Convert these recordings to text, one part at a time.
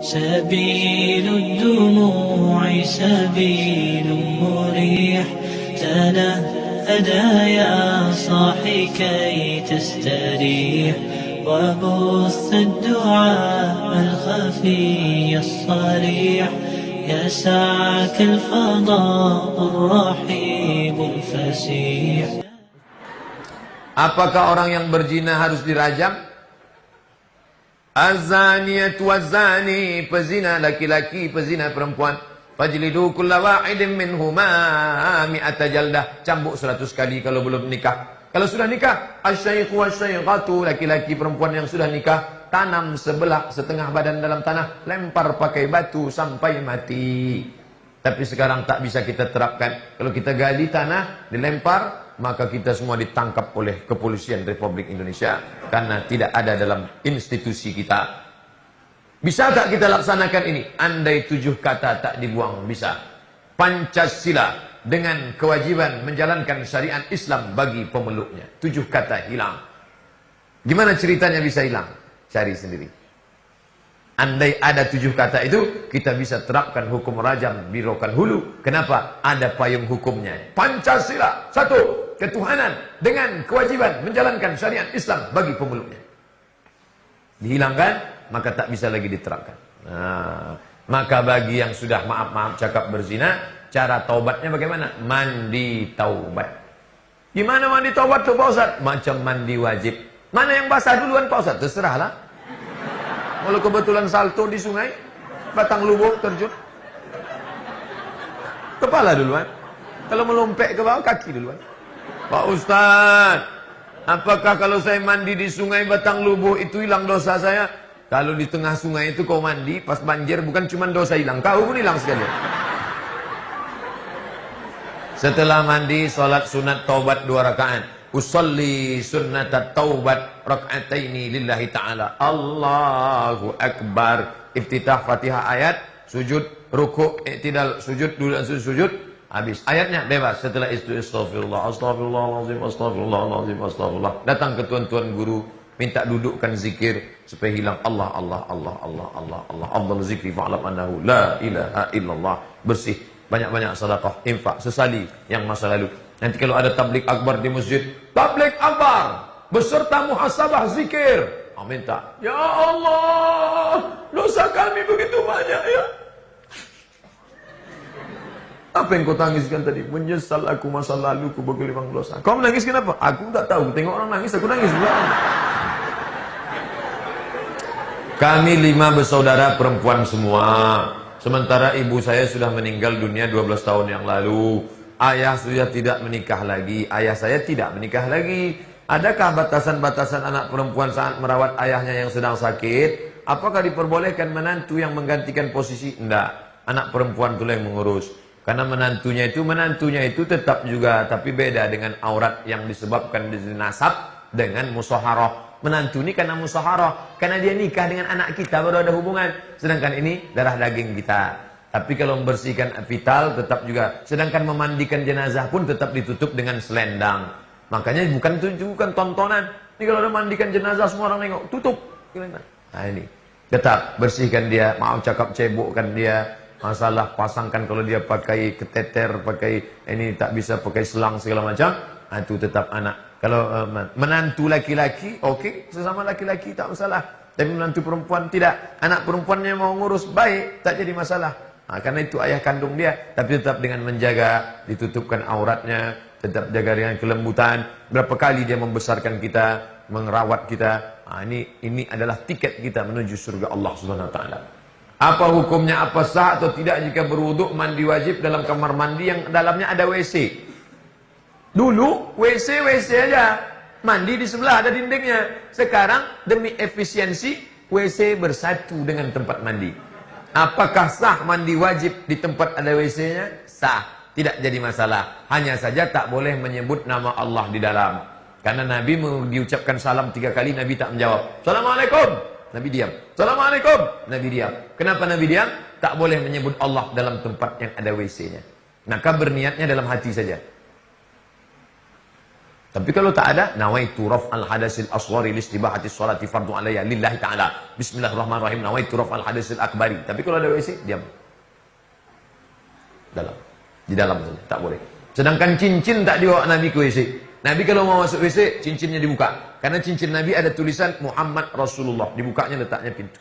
سبيل الدموع سبيل مريح تنهدى يا صاحي كي تستريح وبث الدعاء الخفي الصريح يسعك الفضاء الرحيب الفسيح. Apakah orang yang berzina harus dirajam? Az-zaniyatu waz-zani, pezina laki-laki, pezina perempuan. Fajlidu kulla wahidin minhuma mi'ata jaldah. Cambuk 100 kali kalau belum nikah. Kalau sudah nikah, asy-syaikhu wasy-syaikhatu, laki-laki perempuan yang sudah nikah, tanam sebelah setengah badan dalam tanah, lempar pakai batu sampai mati. Tapi sekarang tak bisa kita terapkan. Kalau kita gali tanah, dilempar, maka kita semua ditangkap oleh kepolisian Republik Indonesia karena tidak ada dalam institusi kita. Bisa tak kita laksanakan ini? Andai 7 kata tak dibuang, bisa. Pancasila dengan kewajiban menjalankan syariat Islam bagi pemeluknya. 7 kata hilang. Gimana ceritanya bisa hilang? Cari sendiri. Andai ada 7 kata itu, kita bisa terapkan hukum rajam di Rokan Hulu. Kenapa? Ada payung hukumnya. Pancasila, 1, ketuhanan dengan kewajiban menjalankan syariat Islam bagi pemeluknya. Dihilangkan, maka tak bisa lagi diterapkan. Nah, maka bagi yang sudah maaf cakap berzina, cara taubatnya bagaimana? Mandi taubat. Gimana mandi taubat tuh Pak Ustaz? Macam mandi wajib. Mana yang basah duluan Pak Ustaz? Terserahlah. Kalau kebetulan salto di sungai, batang lubuk terjun, kepala duluan. Kalau melompek ke bawah, kaki duluan. Pak Ustaz, apakah kalau saya mandi di sungai batang lubuk itu hilang dosa saya? Kalau di tengah sungai itu kau mandi, pas banjir bukan cuma dosa hilang, kau pun hilang sekali. Setelah mandi, sholat sunat taubat 2 rakaat. Usolli sunnatat taubat rak'ataini lillahi ta'ala. Allahu Akbar. Iftitah Fatihah ayat, sujud, rukuk, i'tidal, sujud, dulu sujud, habis. Ayatnya bebas. Setelah itu astagfirullah, astagfirullahaladzim, astagfirullahaladzim, astagfirullah. Datang ke tuan-tuan guru, minta dudukkan zikir supaya hilang Allah, Allah, Allah, Allah, Allah, Allah. Afdal zikri fa'alam annahu la ilaha illallah. Bersih. Banyak-banyak sedekah, infak, sesali yang masa lalu. Nanti kalau ada tablik akbar di masjid, tablik akbar beserta muhasabah zikir. Minta, ya Allah, dosa kami begitu banyak ya. Apa yang kau tangiskan tadi? Menyesal aku masa lalu, ku bergelimang dosa. Kau menangis kenapa? Aku tak tahu. Tengok orang nangis, aku nangis juga. Kami 5 bersaudara perempuan semua. Sementara ibu saya sudah meninggal dunia 12 tahun yang lalu. Ayah sudah tidak menikah lagi. Ayah saya tidak menikah lagi. Adakah batasan-batasan anak perempuan saat merawat ayahnya yang sedang sakit? Apakah diperbolehkan menantu yang menggantikan posisi? Tidak. Anak perempuan itulah yang mengurus. Karena menantunya itu tetap juga. Tapi beda dengan aurat yang disebabkan dari nasab dengan musaharah. Menantu ini karena musaharah. Karena dia nikah dengan anak kita baru ada hubungan. Sedangkan ini darah daging kita. Tapi kalau membersihkan vital tetap juga. Sedangkan memandikan jenazah pun tetap ditutup dengan selendang. Makanya bukan tontonan. Ini kalau ada mandikan jenazah semua orang nengok, tutup. Nah ini. Tetap bersihkan dia, maaf cakap cebokkan dia. Masalah pasangkan kalau dia pakai keteter, pakai ini tak bisa pakai selang segala macam. Nah, itu tetap anak. Kalau menantu laki-laki, oke, sesama laki-laki tak masalah. Tapi menantu perempuan tidak. Anak perempuannya mau ngurus baik, tak jadi masalah. Nah, karena itu ayah kandung dia, tapi tetap dengan menjaga, ditutupkan auratnya, tetap jaga dengan kelembutan. Berapa kali dia membesarkan kita, merawat kita. Nah, ini adalah tiket kita menuju surga Allah Subhanahu wa taala. Apa hukumnya, apa sah atau tidak jika berwuduk mandi wajib dalam kamar mandi yang dalamnya ada WC? Dulu WC aja, mandi di sebelah ada dindingnya. Sekarang demi efisiensi WC bersatu dengan tempat mandi. Apakah sah mandi wajib di tempat ada WC-nya? Sah, tidak jadi masalah. Hanya saja tak boleh menyebut nama Allah di dalam. Karena Nabi diucapkan salam 3 kali, Nabi tak menjawab. Assalamualaikum, Nabi diam. Assalamualaikum, Nabi diam. Kenapa Nabi diam? Tak boleh menyebut Allah dalam tempat yang ada WC-nya. Maka berniatnya dalam hati saja. Tapi kalau tak ada, nawaitu raf'al hadasil asghari listibahati sholati fardhu alayya lillahi ta'ala. Bismillahirrahmanirrahim. Nawaitu raf'al hadasil akbari. Tapi kalau ada WC, diam. Dalam. Di dalam saja, tak boleh. Sedangkan cincin tak dibawa Nabi ke WC. Nabi kalau mau masuk WC, cincinnya dibuka. Karena cincin Nabi ada tulisan Muhammad Rasulullah. Dibukanya letaknya pintu.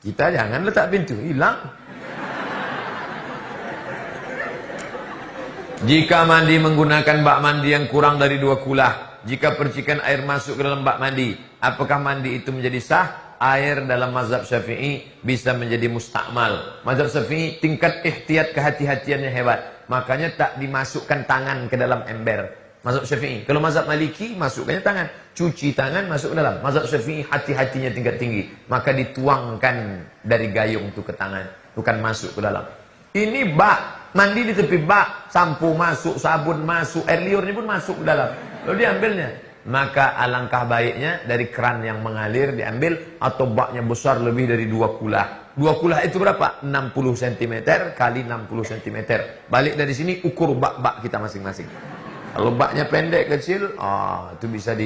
Kita jangan letak pintu, hilang. Jika mandi menggunakan bak mandi yang kurang dari 2 kulah, jika percikan air masuk ke dalam bak mandi, apakah mandi itu menjadi sah? Air dalam mazhab Syafi'i bisa menjadi mustakmal. Mazhab Syafi'i tingkat ihtiyat kehati-hatiannya hebat. Makanya tak dimasukkan tangan ke dalam ember. Mazhab Syafi'i. Kalau mazhab Maliki masukkannya tangan, cuci tangan masuk ke dalam. Mazhab Syafi'i hati-hatinya tingkat tinggi. Maka dituangkan dari gayung itu ke tangan, bukan masuk ke dalam. Ini bak, mandi di tepi bak, sampo masuk, sabun masuk, air liurnya pun masuk ke dalam. Lalu diambilnya. Maka alangkah baiknya dari keran yang mengalir diambil, atau baknya besar lebih dari 2 kulah. 2 kulah itu berapa? 60 cm kali 60 cm. Balik dari sini ukur bak-bak kita masing-masing. Kalau baknya pendek kecil, itu bisa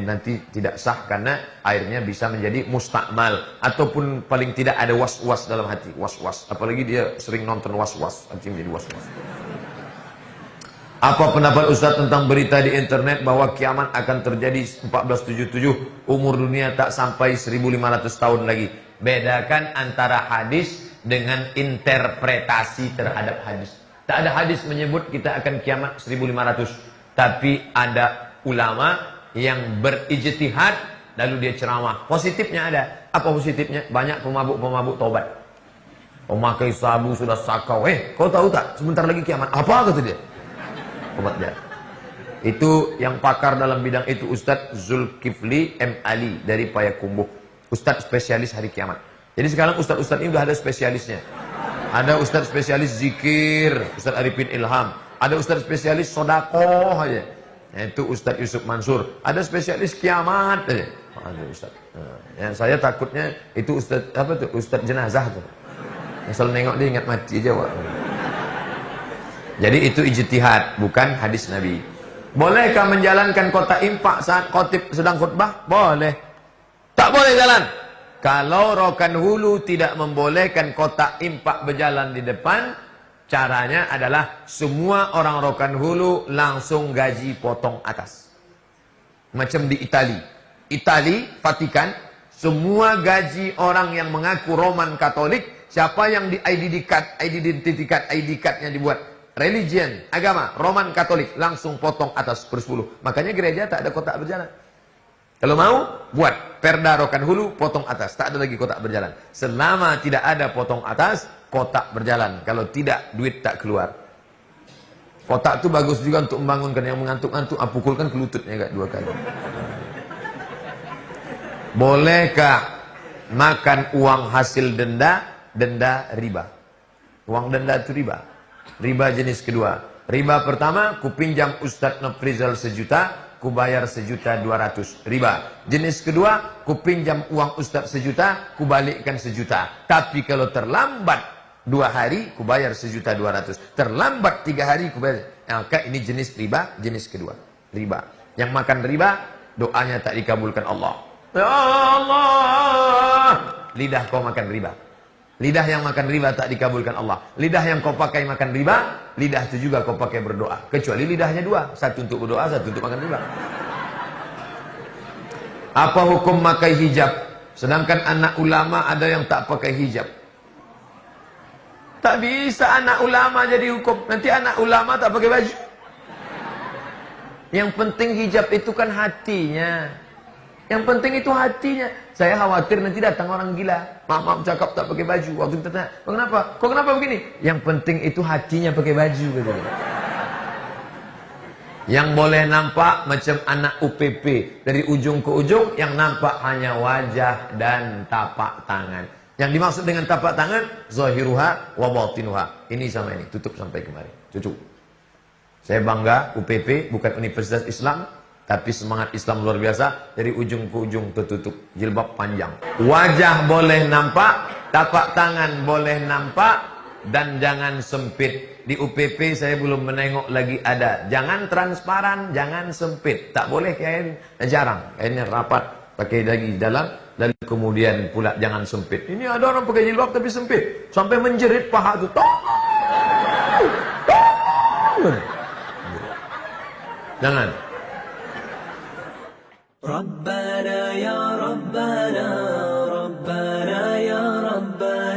nanti tidak sah karena airnya bisa menjadi mustakmal, ataupun paling tidak ada was-was dalam hati, was-was. Apalagi dia sering nonton was-was, hati menjadi was-was. Apa pendapat Ustaz tentang berita di internet bahwa kiamat akan terjadi 1477, umur dunia tak sampai 1500 tahun lagi? Bedakan antara hadis dengan interpretasi terhadap hadis. Tak ada hadis menyebut kita akan kiamat 1500. Tapi ada ulama yang berijtihad lalu dia ceramah. Positifnya ada. Apa positifnya? Banyak pemabuk-pemabuk taubat. Pemakai sabu sudah sakau. Kau tahu tak? Sebentar lagi kiamat. Apa kata dia? Obatnya. Itu yang pakar dalam bidang itu Ustadz Zulkifli M. Ali dari Payakumbuh. Ustadz spesialis hari kiamat. Jadi sekarang Ustadz-Ustadz ini sudah ada spesialisnya. Ada Ustadz spesialis zikir, Ustadz Arifin Ilham. Ada Ustadz spesialis sodakoh aja, yaitu Ustadz Yusuf Mansur. Ada spesialis kiamat aja. Ada Ustadz. Yang saya takutnya itu Ustadz apa tuh? Ustadz jenazah tuh. Asal nengok dia ingat mati aja. Wak. Jadi itu ijtihad, bukan hadis Nabi. Bolehkah menjalankan kotak infak saat khotib sedang khutbah? Boleh. Tak boleh jalan. Kalau rokan hulu tidak membolehkan kotak infak berjalan di depan, caranya adalah semua orang rokan hulu langsung gaji potong atas. Macam di Itali, Vatikan, semua gaji orang yang mengaku Roman Katolik, siapa yang di ID card-nya dibuat religion, agama, Roman Katolik, langsung potong atas per 10. Makanya gereja tak ada kotak berjalan. Kalau mau, buat perda rokan hulu, potong atas. Tak ada lagi kotak berjalan. Selama tidak ada potong atas, kotak berjalan. Kalau tidak, duit tak keluar. Kotak itu bagus juga untuk membangunkan. Yang mengantuk-antuk, pukulkan ke lututnya 2 kali. Bolehkah makan uang hasil denda riba? Uang denda itu riba. Riba jenis kedua. Riba pertama, ku pinjam Ustadz Noprizal 1 juta, ku bayar 1.200.000. Riba. Jenis kedua, ku pinjam uang Ustadz 1 juta, ku balikkan 1 juta. Tapi kalau terlambat 2 hari, ku bayar 1.200.000. Terlambat 3 hari, ku bayar. Maka ini jenis riba, jenis kedua. Riba. Yang makan riba, doanya tak dikabulkan Allah. Ya Allah. Lidah kau makan riba. Lidah yang makan riba tak dikabulkan Allah. Lidah yang kau pakai makan riba, lidah itu juga kau pakai berdoa. Kecuali lidahnya 2, satu untuk berdoa, satu untuk makan riba. Apa hukum pakai hijab? Sedangkan anak ulama ada yang tak pakai hijab. Tak bisa anak ulama jadi hukum. Nanti anak ulama tak pakai baju. Yang penting hijab itu kan hatinya. Yang penting itu hatinya. Saya khawatir nanti datang orang gila. Maaf cakap tak pakai baju. Waktu kita tanya, kenapa? Kok kenapa begini? Yang penting itu hatinya pakai baju. Katanya. Yang boleh nampak macam anak UPP. Dari ujung ke ujung, yang nampak hanya wajah dan tapak tangan. Yang dimaksud dengan tapak tangan, zahiruha wa batinuha. Ini sama ini, tutup sampai kemari. Cucuk. Saya bangga, UPP bukan Universitas Islam, tapi semangat Islam luar biasa. Dari ujung ke ujung tertutup, jilbab panjang. Wajah boleh nampak, tapak tangan boleh nampak, dan jangan sempit. Di UPP saya belum menengok lagi ada. Jangan transparan, jangan sempit. Tak boleh kain, jarang. Kainnya rapat, pakai lagi dalam. Lalu kemudian pula jangan sempit. Ini ada orang pakai jilbab tapi sempit. Sampai menjerit paha itu. Jangan. Rabbana ya Rabbana, Rabbana ya Rabbana.